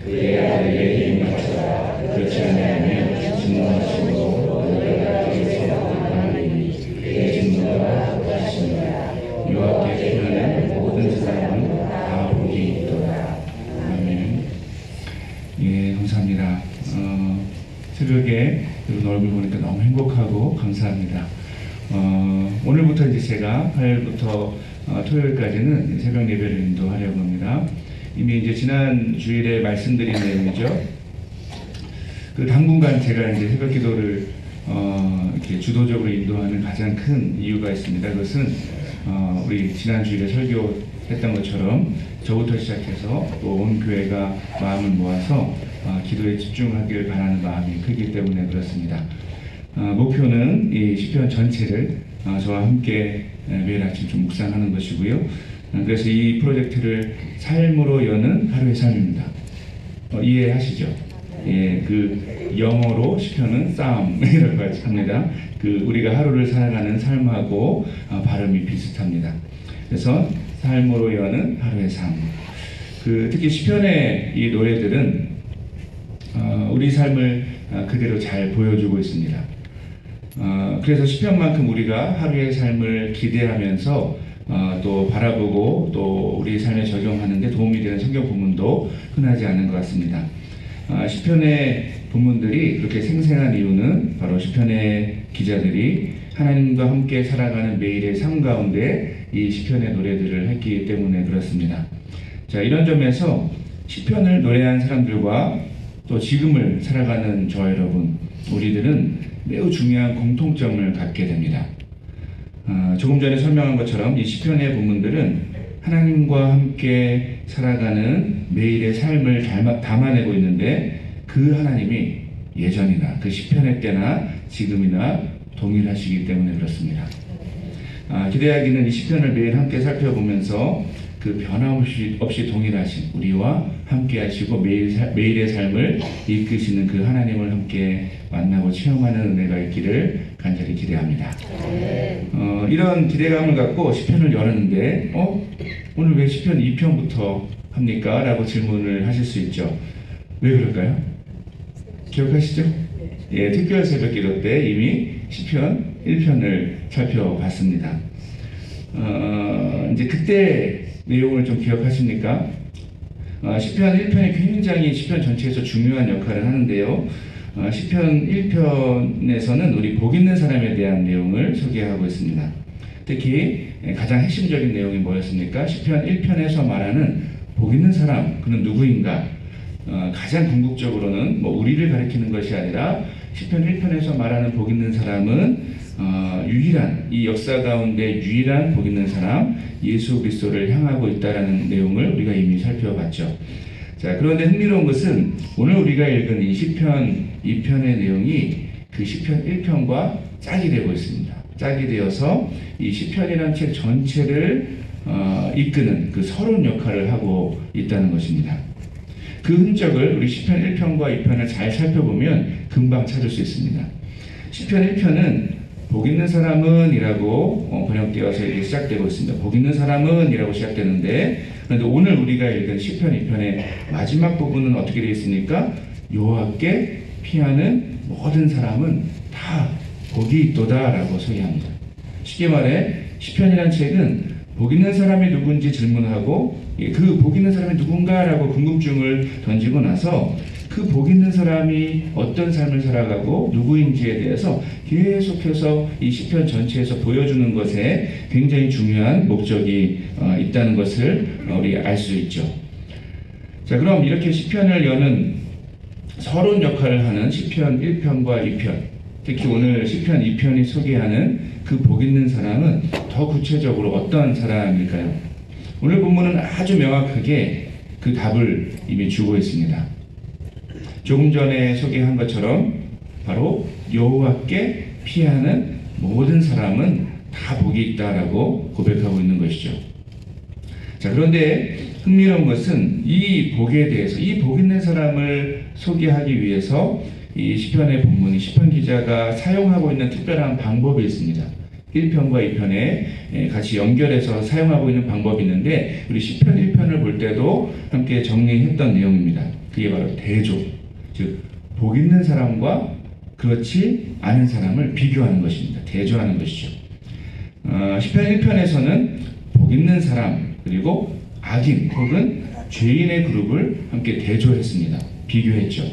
그의 아들에게 임하시라. 그렇지 않으면 진노하시고 너희가 그에서 나가리니 그의 진노가 거하시니라. 여호와께 피하는 모든 사람은 다 복이 있도다. 아멘. 예, 감사합니다. 새벽에 여러분 얼굴 보니까 너무 행복하고 감사합니다. 오늘부터 이제 제가 화요일부터 토요일까지는 새벽 예배를 인도하려고 합니다. 이미 이제 지난 주일에 말씀드린 내용이죠. 그 당분간 제가 이제 새벽 기도를 이렇게 주도적으로 인도하는 가장 큰 이유가 있습니다. 그것은 우리 지난 주일에 설교했던 것처럼 저부터 시작해서 또 온 교회가 마음을 모아서 기도에 집중하길 바라는 마음이 크기 때문에 그렇습니다. 목표는 이 시편 전체를 저와 함께 매일 아침 좀 묵상하는 것이고요. 그래서 이 프로젝트를 삶으로 여는 하루의 삶입니다. 이해하시죠? 예, 그 영어로 시편은 쌈이라고 합니다. 그 우리가 하루를 살아가는 삶하고 발음이 비슷합니다. 그래서 삶으로 여는 하루의 삶. 특히 시편의 이 노래들은 우리 삶을 그대로 잘 보여주고 있습니다. 그래서 시편만큼 우리가 하루의 삶을 기대하면서 또 바라보고 또 우리 삶에 적용하는 데 도움이 되는 성경 본문도 흔하지 않은 것 같습니다. 시편의 본문들이 그렇게 생생한 이유는 바로 시편의 기자들이 하나님과 함께 살아가는 매일의 삶 가운데 이 시편의 노래들을 했기 때문에 그렇습니다. 자, 이런 점에서 시편을 노래한 사람들과 또 지금을 살아가는 저와 여러분, 우리들은 매우 중요한 공통점을 갖게 됩니다. 조금 전에 설명한 것처럼 이 시편의 본문들은 하나님과 함께 살아가는 매일의 삶을 담아내고 있는데 그 하나님이 예전이나 그 시편의 때나 지금이나 동일하시기 때문에 그렇습니다. 기대하기는 이 시편을 매일 함께 살펴보면서 그 변함없이 동일하신 우리와 함께 하시고 매일의 삶을 이끄시는 그 하나님을 함께 만나고 체험하는 은혜가 있기를 간절히 기대합니다. 이런 기대감을 갖고 시편을 열었는데 오늘 왜 시편 2편부터 합니까? 라고 질문을 하실 수 있죠. 왜 그럴까요? 기억하시죠? 예, 특별 새벽 기도 때 이미 시편 1편을 살펴봤습니다. 이제 그때 내용을 좀 기억하십니까? 시편 1편이 굉장히 시편 전체에서 중요한 역할을 하는데요. 시편 1편에서는 우리 복 있는 사람에 대한 내용을 소개하고 있습니다. 특히 가장 핵심적인 내용이 뭐였습니까? 시편 1편에서 말하는 복 있는 사람, 그는 누구인가? 가장 궁극적으로는 우리를 가리키는 것이 아니라 시편 1편에서 말하는 복 있는 사람은 유일한, 이 역사 가운데 유일한 복 있는 사람, 예수 그리스도를 향하고 있다라는 내용을 우리가 이미 살펴봤죠. 자, 그런데 흥미로운 것은 오늘 우리가 읽은 이 시편 2편의 내용이 그 시편 1편과 짝이 되고 있습니다. 짝이 되어서 이 시편이라는 책 전체를 이끄는 그 서론 역할을 하고 있다는 것입니다. 그 흔적을 우리 시편 1편과 2편을 잘 살펴보면 금방 찾을 수 있습니다. 시편 1편은 복 있는 사람은 이라고 번역되어서 이렇게 시작되고 있습니다. 복 있는 사람은 이라고 시작되는데, 그런데 오늘 우리가 읽은 시편 2편의 마지막 부분은 어떻게 되어 있습니까? 여호와께 피하는 모든 사람은 다 복이 있도다 라고 소개합니다. 쉽게 말해 시편이라는 책은 복 있는 사람이 누군지 질문하고 그 복 있는 사람이 누군가라고 궁금증을 던지고 나서 그 복 있는 사람이 어떤 삶을 살아가고 누구인지에 대해서 계속해서 이 시편 전체에서 보여주는 것에 굉장히 중요한 목적이 있다는 것을 우리 알 수 있죠. 자, 그럼 이렇게 시편을 여는 서론 역할을 하는 시편 1편과 2편, 특히 오늘 시편 2편이 소개하는 그 복 있는 사람은 더 구체적으로 어떤 사람일까요? 오늘 본문은 아주 명확하게 그 답을 이미 주고 있습니다. 조금 전에 소개한 것처럼 바로 여호와께 피하는 모든 사람은 다 복이 있다라고 고백하고 있는 것이죠. 자, 그런데 흥미로운 것은 이 복에 대해서, 이 복 있는 사람을 소개하기 위해서 이 시편의 본문이 시편 기자가 사용하고 있는 특별한 방법이 있습니다. 1편과 2편에 같이 연결해서 사용하고 있는 방법이 있는데 우리 시편 1편을 볼 때도 함께 정리했던 내용입니다. 그게 바로 대조, 즉 복 있는 사람과 그렇지 않은 사람을 비교하는 것입니다. 대조하는 것이죠. 시편 1편에서는 복 있는 사람 그리고 악인 혹은 죄인의 그룹을 함께 대조했습니다. 비교했죠.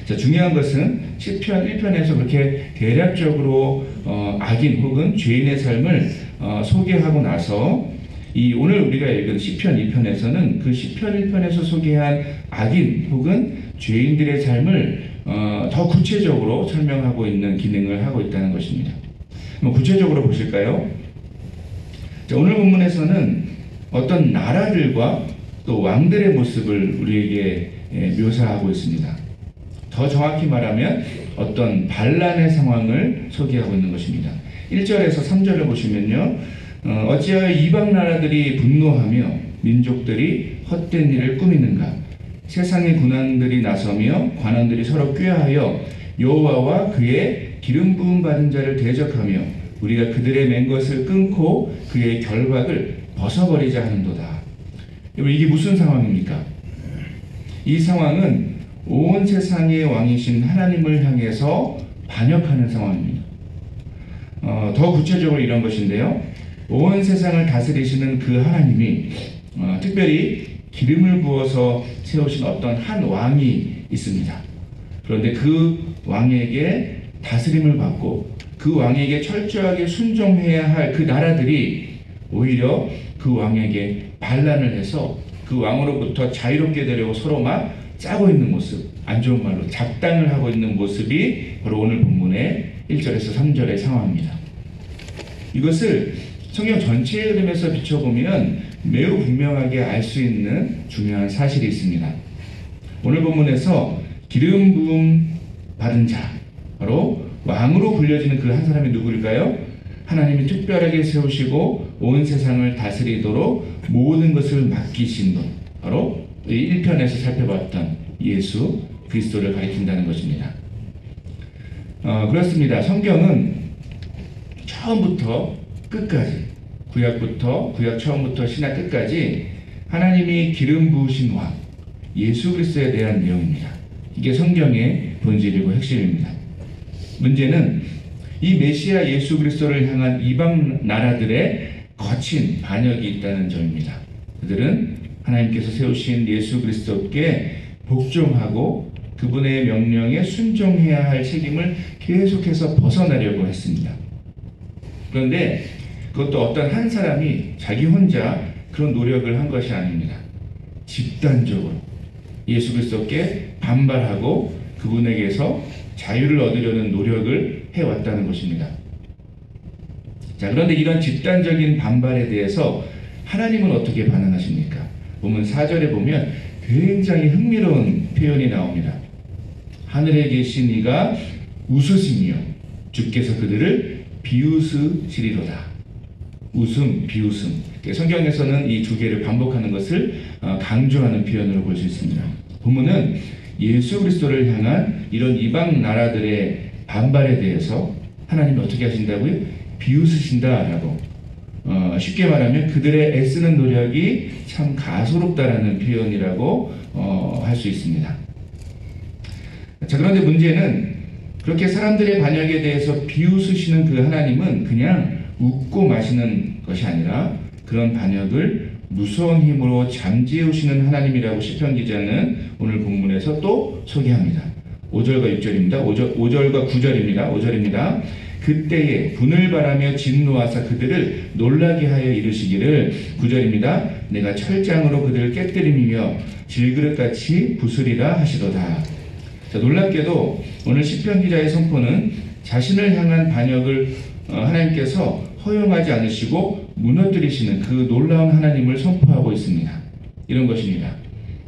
자, 중요한 것은 시편 1편에서 그렇게 대략적으로 악인 혹은 죄인의 삶을 소개하고 나서 이 오늘 우리가 읽은 시편 2편에서는 그 시편 1편에서 소개한 악인 혹은 죄인들의 삶을 더 구체적으로 설명하고 있는 기능을 하고 있다는 것입니다. 구체적으로 보실까요? 자, 오늘 본문에서는 어떤 나라들과 또 왕들의 모습을 우리에게 묘사하고 있습니다. 더 정확히 말하면 어떤 반란의 상황을 소개하고 있는 것입니다. 1절에서 3절을 보시면요. 어찌하여 이방 나라들이 분노하며 민족들이 헛된 일을 꾸미는가? 세상의 군왕들이 나서며 관원들이 서로 꾀하여 여호와와 그의 기름 부음 받은 자를 대적하며 우리가 그들의 맨 것을 끊고 그의 결박을 벗어버리자 하는도다. 이게 무슨 상황입니까? 이 상황은 온 세상의 왕이신 하나님을 향해서 반역하는 상황입니다. 더 구체적으로 이런 것인데요. 온 세상을 다스리시는 그 하나님이 특별히 기름을 부어서 세우신 어떤 한 왕이 있습니다. 그런데 그 왕에게 다스림을 받고 그 왕에게 철저하게 순종해야 할 그 나라들이 오히려 그 왕에게 반란을 해서 그 왕으로부터 자유롭게 되려고 서로 막 짜고 있는 모습, 안 좋은 말로 작당을 하고 있는 모습이 바로 오늘 본문의 1절에서 3절의 상황입니다. 이것을 성경 전체의 흐름에서 비춰보면 매우 분명하게 알 수 있는 중요한 사실이 있습니다. 오늘 본문에서 기름 부음 받은 자, 바로 왕으로 불려지는 그 한 사람이 누구일까요? 하나님이 특별하게 세우시고 온 세상을 다스리도록 모든 것을 맡기신 분, 바로 1편에서 살펴봤던 예수 그리스도를 가리킨다는 것입니다. 그렇습니다. 성경은 처음부터 끝까지, 구약 처음부터 신약 끝까지 하나님이 기름 부으신 왕 예수 그리스도에 대한 내용입니다. 이게 성경의 본질이고 핵심입니다. 문제는 이 메시아 예수 그리스도를 향한 이방 나라들의 거친 반역이 있다는 점입니다. 그들은 하나님께서 세우신 예수 그리스도께 복종하고 그분의 명령에 순종해야 할 책임을 계속해서 벗어나려고 했습니다. 그런데 그것도 어떤 한 사람이 자기 혼자 그런 노력을 한 것이 아닙니다. 집단적으로 예수 그리스도께 반발하고 그분에게서 자유를 얻으려는 노력을 해왔다는 것입니다. 자, 그런데 이런 집단적인 반발에 대해서 하나님은 어떻게 반응하십니까? 보면 4절에 보면 굉장히 흥미로운 표현이 나옵니다. 하늘에 계신 이가 웃으시며 주께서 그들을 비웃으시리로다. 웃음, 비웃음. 성경에서는 이 두 개를 반복하는 것을 강조하는 표현으로 볼 수 있습니다. 본문은 예수 그리스도를 향한 이런 이방 나라들의 반발에 대해서 하나님이 어떻게 하신다고요? 비웃으신다라고. 쉽게 말하면 그들의 애쓰는 노력이 참 가소롭다라는 표현이라고 할 수 있습니다. 자, 그런데 문제는 그렇게 사람들의 반역에 대해서 비웃으시는 그 하나님은 그냥 웃고 마시는 것이 아니라 그런 반역을 무서운 힘으로 잠재우시는 하나님이라고 시편 기자는 오늘 본문에서 또 소개합니다. 5절과 6절입니다. 5절과 9절입니다. 5절입니다. 그때에 분을 바라며 진노하사 그들을 놀라게 하여 이르시기를 9절입니다. 내가 철장으로 그들을 깨뜨리며 질그릇같이 부수리라 하시도다. 자, 놀랍게도 오늘 시편 기자의 선포는 자신을 향한 반역을 하나님께서 허용하지 않으시고 무너뜨리시는 그 놀라운 하나님을 선포하고 있습니다. 이런 것입니다.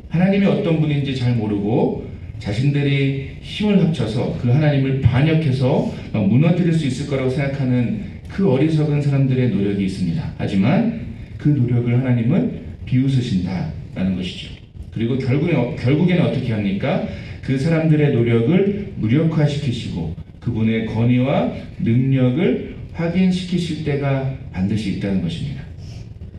하나님이 어떤 분인지 잘 모르고 자신들이 힘을 합쳐서 그 하나님을 반역해서 무너뜨릴 수 있을 거라고 생각하는 그 어리석은 사람들의 노력이 있습니다. 하지만 그 노력을 하나님은 비웃으신다라는 것이죠. 그리고 결국에는 어떻게 합니까? 그 사람들의 노력을 무력화시키시고 그분의 권위와 능력을 확인시키실 때가 반드시 있다는 것입니다.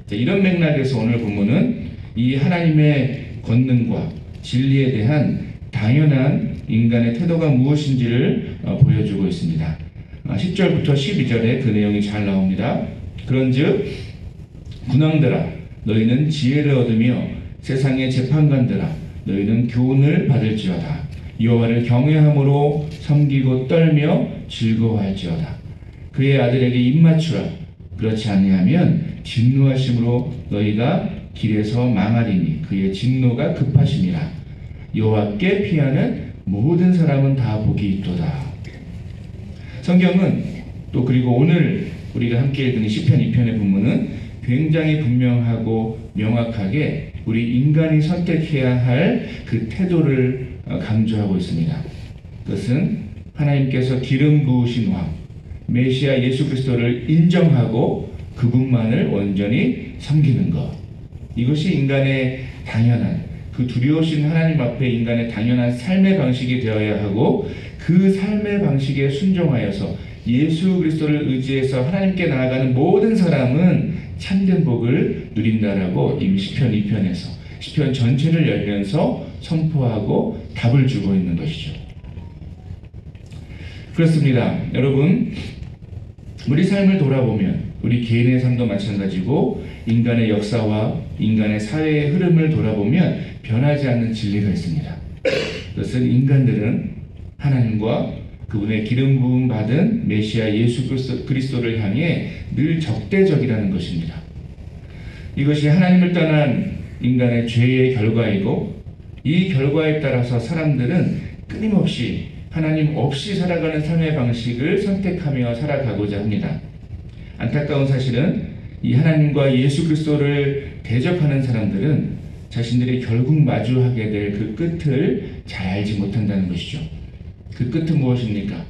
자, 이런 맥락에서 오늘 본문은 이 하나님의 권능과 진리에 대한 당연한 인간의 태도가 무엇인지를 보여주고 있습니다. 10절부터 12절에 그 내용이 잘 나옵니다. 그런즉 군왕들아 너희는 지혜를 얻으며 세상의 재판관들아 너희는 교훈을 받을지어다. 여호와를 경외함으로 섬기고 떨며 즐거워할지어다. 그의 아들에게 입맞추라. 그렇지 아니하면 진노하심으로 너희가 길에서 망하리니 그의 진노가 급하심이라. 여호와께 피하는 모든 사람은 다 복이 있도다. 성경은 또 그리고 오늘 우리가 함께 읽은 시편 2편의 본문은 굉장히 분명하고 명확하게 우리 인간이 선택해야 할 그 태도를 강조하고 있습니다. 그것은 하나님께서 기름 부으신 왕 메시아 예수 그리스도를 인정하고 그분만을 온전히 섬기는 것. 이것이 인간의 당연한 그 두려우신 하나님 앞에 인간의 당연한 삶의 방식이 되어야 하고 그 삶의 방식에 순종하여서 예수 그리스도를 의지해서 하나님께 나아가는 모든 사람은 참된 복을 누린다라고 이미 시편 2편에서 시편 전체를 열면서 선포하고 답을 주고 있는 것이죠. 그렇습니다. 여러분, 우리 삶을 돌아보면 우리 개인의 삶도 마찬가지고 인간의 역사와 인간의 사회의 흐름을 돌아보면 변하지 않는 진리가 있습니다. 그것은 인간들은 하나님과 그분의 기름 부음 받은 메시아 예수 그리스도를 향해 늘 적대적이라는 것입니다. 이것이 하나님을 떠난 인간의 죄의 결과이고 이 결과에 따라서 사람들은 끊임없이 하나님 없이 살아가는 삶의 방식을 선택하며 살아가고자 합니다. 안타까운 사실은 이 하나님과 예수 그리스도를 대적하는 사람들은 자신들이 결국 마주하게 될 그 끝을 잘 알지 못한다는 것이죠. 그 끝은 무엇입니까?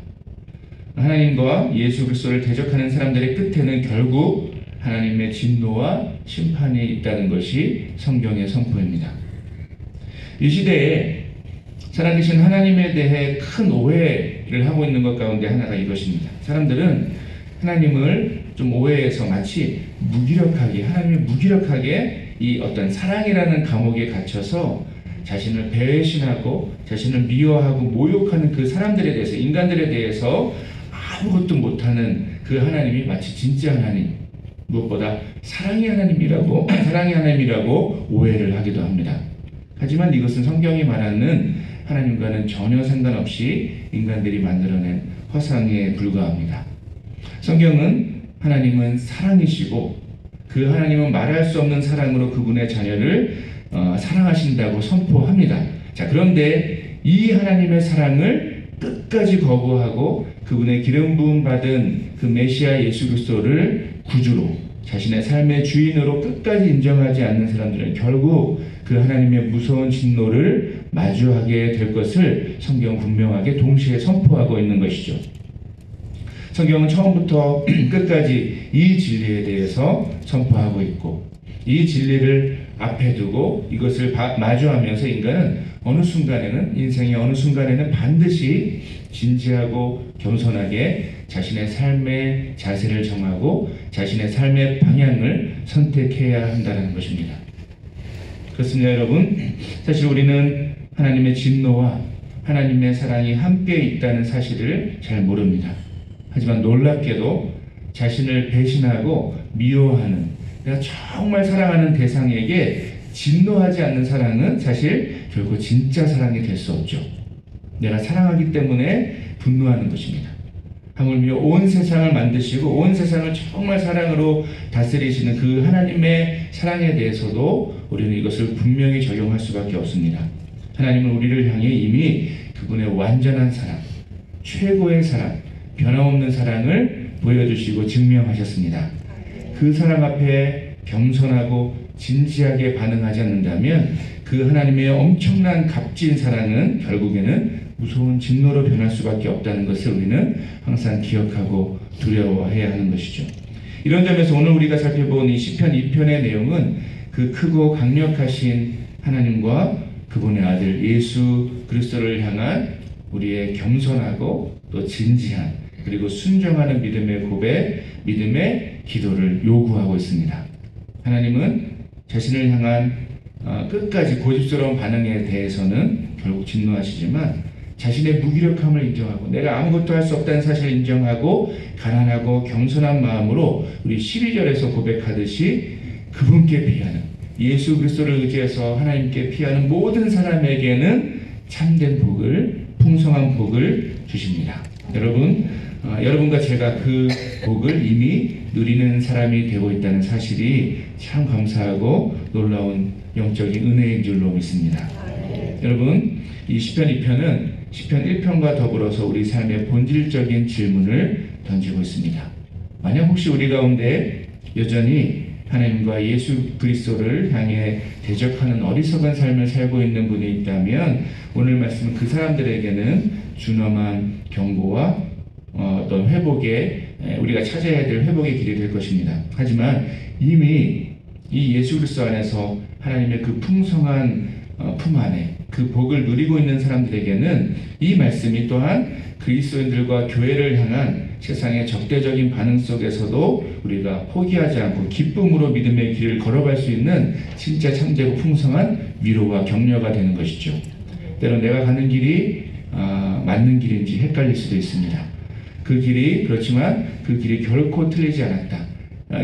하나님과 예수 그리스도를 대적하는 사람들의 끝에는 결국 하나님의 진노와 심판이 있다는 것이 성경의 선포입니다. 이 시대에 살아계신 하나님에 대해 큰 오해를 하고 있는 것 가운데 하나가 이것입니다. 사람들은 하나님을 좀 오해해서 마치 무기력하게, 하나님이 무기력하게 이 어떤 사랑이라는 감옥에 갇혀서 자신을 배신하고 자신을 미워하고 모욕하는 그 사람들에 대해서, 인간들에 대해서 아무것도 못하는 그 하나님이 마치 진짜 하나님, 무엇보다 사랑의 하나님이라고 오해를 하기도 합니다. 하지만 이것은 성경이 말하는 하나님과는 전혀 상관없이 인간들이 만들어낸 허상에 불과합니다. 성경은 하나님은 사랑이시고 그 하나님은 말할 수 없는 사랑으로 그분의 자녀를 사랑하신다고 선포합니다. 자, 그런데 이 하나님의 사랑을 끝까지 거부하고 그분의 기름 부음 받은 그 메시아 예수 그리스도를 구주로 자신의 삶의 주인으로 끝까지 인정하지 않는 사람들은 결국 그 하나님의 무서운 진노를 마주하게 될 것을 성경은 분명하게 동시에 선포하고 있는 것이죠. 성경은 처음부터 끝까지 이 진리에 대해서 선포하고 있고 이 진리를 앞에 두고 이것을 마주하면서 인간은 인생의 어느 순간에는 반드시 진지하고 겸손하게 자신의 삶의 자세를 정하고 자신의 삶의 방향을 선택해야 한다는 것입니다. 그렇습니다, 여러분. 사실 우리는 하나님의 진노와 하나님의 사랑이 함께 있다는 사실을 잘 모릅니다. 하지만 놀랍게도 자신을 배신하고 미워하는, 내가 정말 사랑하는 대상에게 진노하지 않는 사랑은 사실 결코 진짜 사랑이 될 수 없죠. 내가 사랑하기 때문에 분노하는 것입니다. 하물며 온 세상을 만드시고 온 세상을 정말 사랑으로 다스리시는 그 하나님의 사랑에 대해서도 우리는 이것을 분명히 적용할 수밖에 없습니다. 하나님은 우리를 향해 이미 그분의 완전한 사랑, 최고의 사랑, 변함없는 사랑을 보여주시고 증명하셨습니다. 그 사랑 앞에 겸손하고 진지하게 반응하지 않는다면 그 하나님의 엄청난 값진 사랑은 결국에는 무서운 진노로 변할 수밖에 없다는 것을 우리는 항상 기억하고 두려워해야 하는 것이죠. 이런 점에서 오늘 우리가 살펴본 이 시편 2편의 내용은 그 크고 강력하신 하나님과 그분의 아들 예수 그리스도를 향한 우리의 겸손하고 또 진지한 그리고 순종하는 믿음의 고백, 믿음의 기도를 요구하고 있습니다. 하나님은 자신을 향한 끝까지 고집스러운 반응에 대해서는 결국 진노하시지만 자신의 무기력함을 인정하고 내가 아무것도 할 수 없다는 사실을 인정하고 가난하고 겸손한 마음으로 우리 12절에서 고백하듯이 그분께 피하는 예수 그리스도를 의지해서 하나님께 피하는 모든 사람에게는 참된 복을 풍성한 복을 주십니다. 여러분, 여러분과 제가 그 복을 이미 누리는 사람이 되고 있다는 사실이 참 감사하고 놀라운 영적인 은혜인 줄로 믿습니다. 여러분, 이 시편 2편은 시편 1편과 더불어서 우리 삶의 본질적인 질문을 던지고 있습니다. 만약 혹시 우리 가운데 여전히 하나님과 예수 그리스도를 향해 대적하는 어리석은 삶을 살고 있는 분이 있다면 오늘 말씀은 그 사람들에게는 준엄한 경고와 어떤 회복의 우리가 찾아야 될 회복의 길이 될 것입니다. 하지만 이미 이 예수 그리스도 안에서 하나님의 그 풍성한 품 안에 그 복을 누리고 있는 사람들에게는 이 말씀이 또한 그리스도인들과 교회를 향한 세상의 적대적인 반응 속에서도 우리가 포기하지 않고 기쁨으로 믿음의 길을 걸어갈 수 있는 진짜 참되고 풍성한 위로와 격려가 되는 것이죠. 때론 내가 가는 길이 맞는 길인지 헷갈릴 수도 있습니다. 그 길이 그렇지만 그 길이 결코 틀리지 않았다.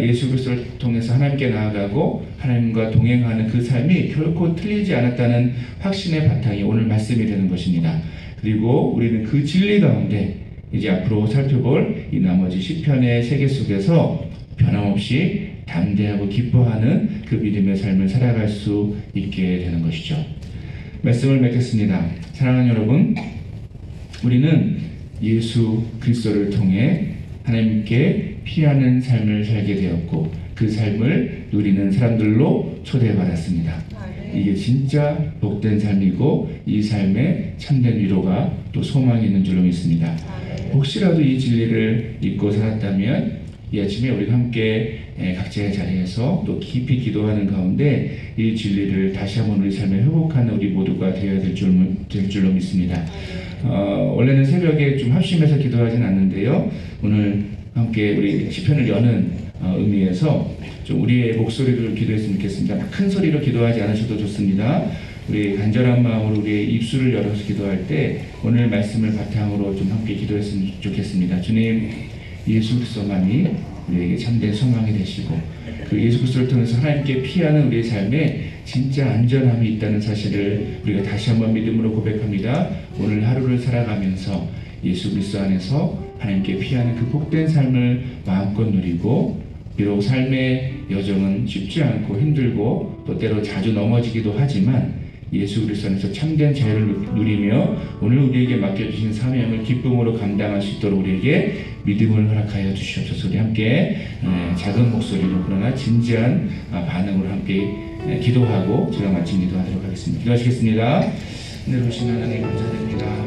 예수 그리스도를 통해서 하나님께 나아가고 하나님과 동행하는 그 삶이 결코 틀리지 않았다는 확신의 바탕이 오늘 말씀이 되는 것입니다. 그리고 우리는 그 진리 가운데 이제 앞으로 살펴볼 이 나머지 시편의 세계 속에서 변함없이 담대하고 기뻐하는 그 믿음의 삶을 살아갈 수 있게 되는 것이죠. 말씀을 맺겠습니다. 사랑하는 여러분, 우리는 예수 그리스도를 통해 하나님께 피하는 삶을 살게 되었고 그 삶을 누리는 사람들로 초대받았습니다. 이게 진짜 복된 삶이고 이 삶에 참된 위로가 또 소망이 있는 줄로 믿습니다. 혹시라도 이 진리를 잊고 살았다면 이 아침에 우리가 함께 각자의 자리에서 또 깊이 기도하는 가운데 이 진리를 다시 한번 우리 삶에 회복하는 우리 모두가 되어야 될 줄로 믿습니다. 원래는 새벽에 좀 합심해서 기도하진 않는데요. 오늘 함께 우리 시편을 여는 의미에서 좀 우리의 목소리를 기도했으면 좋겠습니다. 큰 소리로 기도하지 않으셔도 좋습니다. 우리 간절한 마음으로 우리의 입술을 열어서 기도할 때 오늘 말씀을 바탕으로 좀 함께 기도했으면 좋겠습니다. 주님, 예수 그리스도만이 우리에게 참된 소망이 되시고 그 예수 그리스도를 통해서 하나님께 피하는 우리의 삶에 진짜 안전함이 있다는 사실을 우리가 다시 한번 믿음으로 고백합니다. 오늘 하루를 살아가면서 예수 그리스도 안에서 하나님께 피하는 그 복된 삶을 마음껏 누리고 비록 삶의 여정은 쉽지 않고 힘들고 또 때로 자주 넘어지기도 하지만 예수 그리스도 안에서 참된 자유를 누리며 오늘 우리에게 맡겨주신 사명을 기쁨으로 감당할 수 있도록 우리에게 믿음을 허락하여 주시옵소서. 우리 함께 작은 목소리로 그러나 진지한 반응으로 함께 기도하고 제가 마친 기도하도록 하겠습니다. 기도하시겠습니다. 은혜로우신 하나님 감사드립니다.